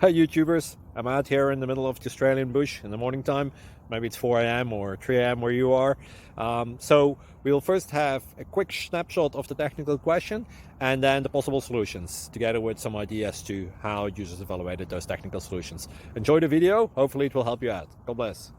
Hi YouTubers, I'm out here in the middle of the Australian bush in the morning time. Maybe it's 4 a.m. or 3 a.m. where you are. So we'll first have a quick snapshot of the technical question and then the possible solutions, together with some ideas to how users evaluated those technical solutions. Enjoy the video, hopefully it will help you out. God bless.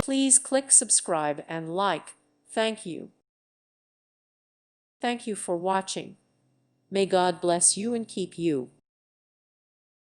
Please click subscribe and like. Thank you. Thank you for watching. May God bless you and keep you.